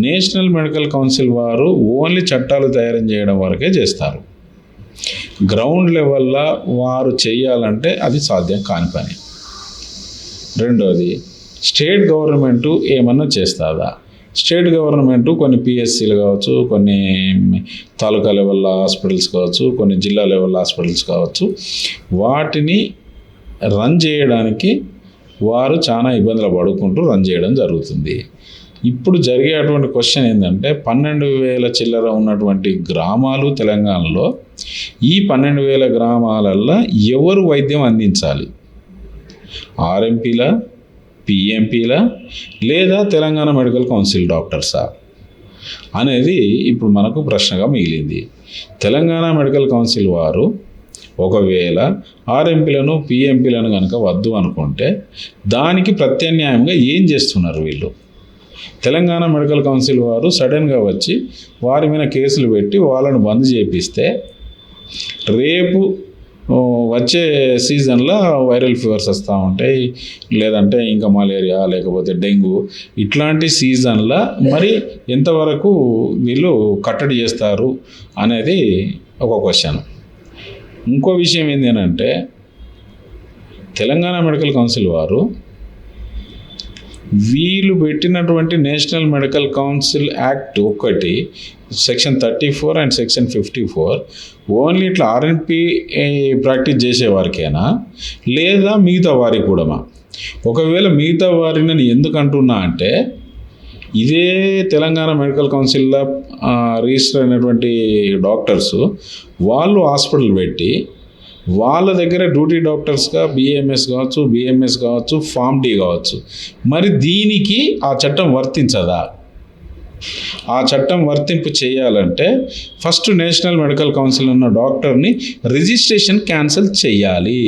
National medical council వారు only చట్టాలు తయారు చేయడం వరకే చేస్తారు. గ్రౌండ్ లెవెల్లో వారు చేయాలంటే అది సాధ్యం కాని పని. రెండోది, స్టేట్ గవర్నమెంటు ఏమన్నా చేస్తుందా? స్టేట్ గవర్నమెంటు కొన్ని పిఎస్సీలు కావచ్చు, కొన్ని తాలూకా లెవెల్ హాస్పిటల్స్ కావచ్చు, కొన్ని జిల్లా లెవెల్ హాస్పిటల్స్ కావచ్చు, వాటిని రన్ చేయడానికి వారు చాలా ఇబ్బందులు పడుకుంటూ రన్ చేయడం జరుగుతుంది. ఇప్పుడు జరిగేటువంటి క్వశ్చన్ ఏంటంటే 12,000 చిల్లర ఉన్నటువంటి గ్రామాలు తెలంగాణలో, ఈ 12,000 గ్రామాలల్లో ఎవరు వైద్యం అందించాలి? ఆర్ఎంపీలా, పిఎంపీలా, లేదా తెలంగాణ మెడికల్ కౌన్సిల్ డాక్టర్సా అనేది ఇప్పుడు మనకు ప్రశ్నగా మిగిలింది. తెలంగాణ మెడికల్ కౌన్సిల్ వారు ఒకవేళ ఆర్ఎంపీలను పిఎంపీలను కనుక వద్దు అనుకుంటే దానికి ప్రత్యామ్నాయంగా ఏం చేస్తున్నారు వీళ్ళు? తెలంగాణ మెడికల్ కౌన్సిల్ వారు సడన్గా వచ్చి వారి మీద కేసులు పెట్టి వాళ్ళను బంద్ చేపిస్తే రేపు వచ్చే సీజన్లో వైరల్ ఫీవర్స్ వస్తూ ఉంటాయి, లేదంటే ఇంకా మలేరియా లేకపోతే డెంగ్యూ ఇట్లాంటి సీజన్లో మరి ఎంతవరకు వీళ్ళు కట్టడి చేస్తారు అనేది ఒక క్వశ్చన్. ఇంకో విషయం ఏంటంటే తెలంగాణ మెడికల్ కౌన్సిల్ వారు వీళ్ళు పెట్టినటువంటి నేషనల్ మెడికల్ కౌన్సిల్ యాక్ట్ ఒకటి సెక్షన్ 34 అండ్ సెక్షన్ 54 ఓన్లీ ఇట్లా ఆర్ఎన్పి ప్రాక్టీస్ చేసేవారికేనా లేదా మిగతా వారికి కూడామా? ఒకవేళ మిగతా వారిని నేను ఎందుకు అంటున్నా అంటే ఇదే తెలంగాణ మెడికల్ కౌన్సిల్లో రిజిస్టర్ అయినటువంటి డాక్టర్స్ వాళ్ళు హాస్పిటల్ పెట్టి వాళ్ళ దగ్గర డ్యూటీ డాక్టర్స్గా బిఏఎంఎస్ కావచ్చు, బిఎంఎస్ కావచ్చు, ఫామ్ డి కావచ్చు. మరి దీనికి ఆ చట్టం వర్తించదా? ఆ చట్టం వర్తింపు చేయాలంటే ఫస్ట్ నేషనల్ మెడికల్ కౌన్సిల్ ఉన్న డాక్టర్ని రిజిస్ట్రేషన్ క్యాన్సిల్ చేయాలి.